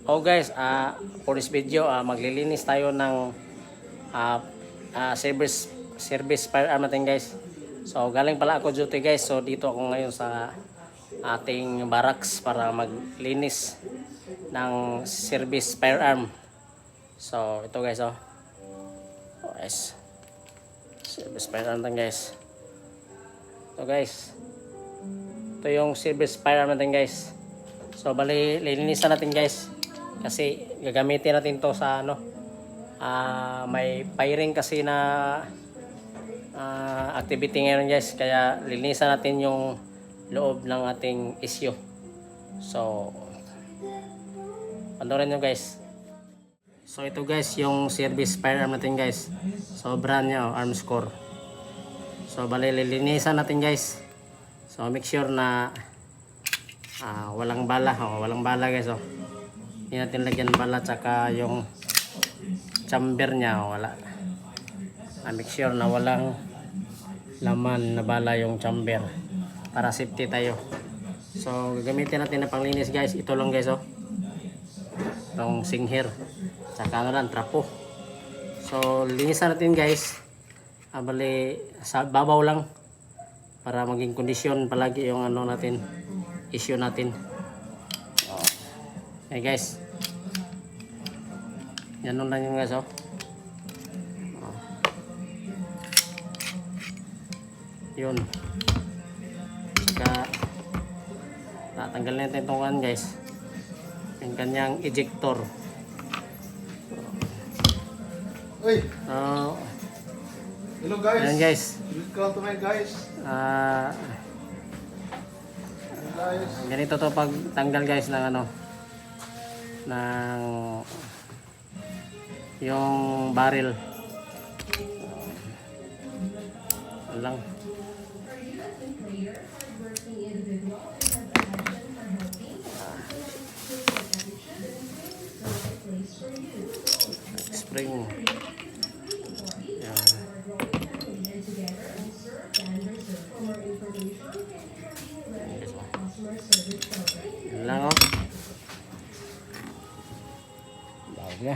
Oh guys, for this video, maglilinis tayo ng service firearm natin guys. So galing pala ako duty guys. So dito ako ngayon sa ating barracks para maglinis ng service firearm. So ito guys, oh. Oh guys. Service firearm natin guys. Ito guys. Ito yung service firearm natin guys. So bali lilinisan natin guys. Kasi gagamitin natin to sa may firing kasi na activity ngayon guys. Kaya lilinisan natin yung loob ng ating issue. So panoorin nyo guys. So ito guys yung service firearm natin guys. So brand nya Armscore. So bali lilinisan natin guys. So make sure na walang bala. Walang bala guys. Hindi natin lagyan bala, tsaka yung chamber nya wala. Make sure na walang laman na bala yung chamber para safety tayo. So gagamitin natin na panglinis guys. Ito lang guys, itong singher, tsaka trapo. So linisan natin guys. Bali sa babaw lang para maging kondisyon palagi yung natin, issue natin. Okay guys, yan lang yung guys. Yun, saka tatanggal natin itong guys, yung kanyang ejector. Hello guys. Ayan guys. Welcome to my guys. Ganito to pag tanggal guys ng ng yung barrel. Lang. Spring. Yan lang bawag na.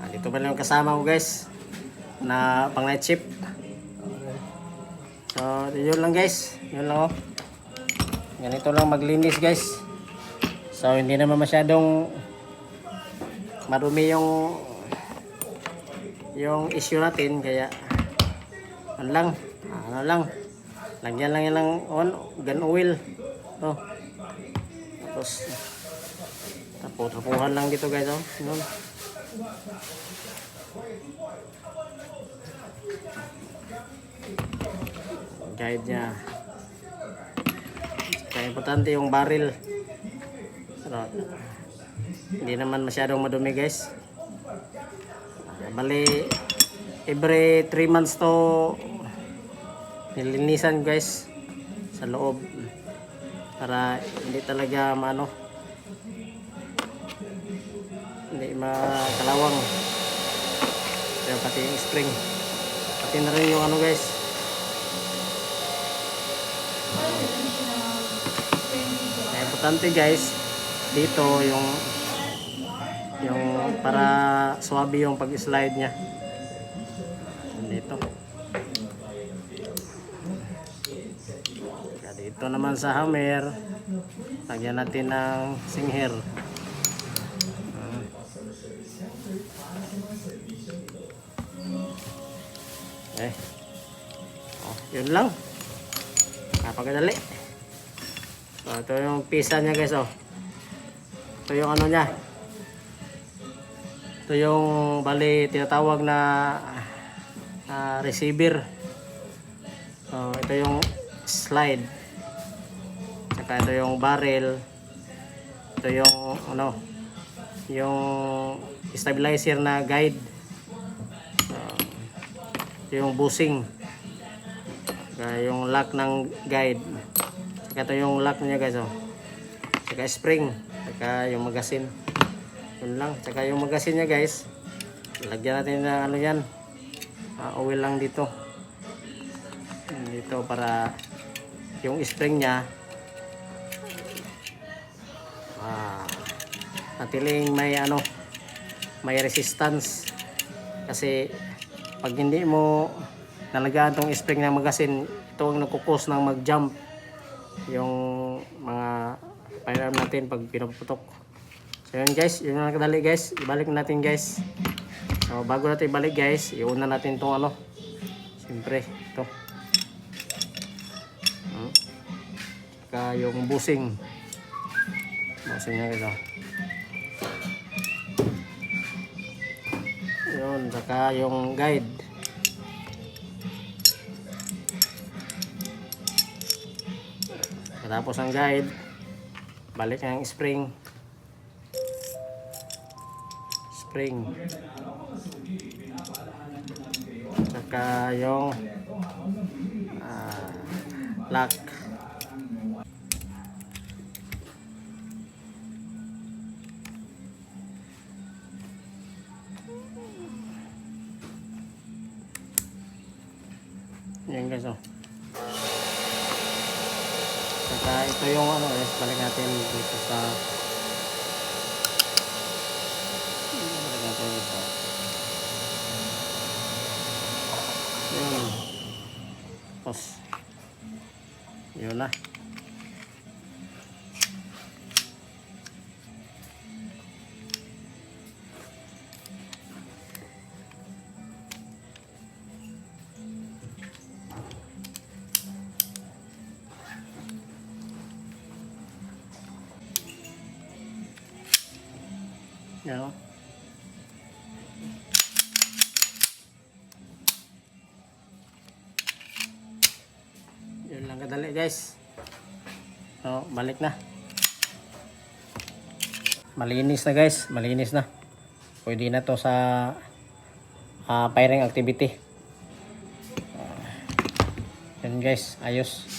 Dito pa lang yung kasama ko guys na pang night shift. So yun lang guys, yun lang ganito lang maglinis guys. So hindi naman masyadong marumi yung issue natin, kaya lang lagyan lang yan ng gun oil tapos tapuhan lang dito guys. Yun. Guide nya, kaya importante yung barrel. Hindi naman masyadong madumi guys. Bali every 3 months to nilinisan guys sa loob para hindi talaga hindi makalawang. Pero pati yung spring, pati na rin yung guys. Kaya importante guys dito yung para swabe yung pag-slide nya dito. Kaya dito naman sa hammer lagyan natin ng singher. Okay. Yun lang, napakadali. So ito yung pisa nya guys. Ito yung nya, ito yung bali tinatawag na receiver. So ito yung slide, saka ito yung barrel, ito yung yung stabilizer na guide, ito yung bushing, saka yung lock ng guide, saka ito yung lock niya guys. Saka spring, saka yung magasin. Yun lang, saka yung magasin niya guys, lagyan natin ng yan, oil lang dito para yung spring niya natiling may may resistance. Kasi pag hindi mo nalagaan tong spring ng magasin, ito ang nagkukos ng mag-jump yung mga firearm natin pag pinuputok. So yun guys, yun na kadali guys, ibalik natin guys. So bago natin ibalik guys, iuna natin tong siyempre ito, saka yung busing niya ito, yun, saka yung guide. Tapos ang guide, balik ang spring. Saka yung lock. Yan guys, Saka ito yung guys, balik natin dito sa balik natin dito. Yun. Tapos yun na. Yan. Yun lang kadali guys. So, balik na. Malinis na guys, malinis na. Pwede na to sa firing activity. Yan guys, ayos.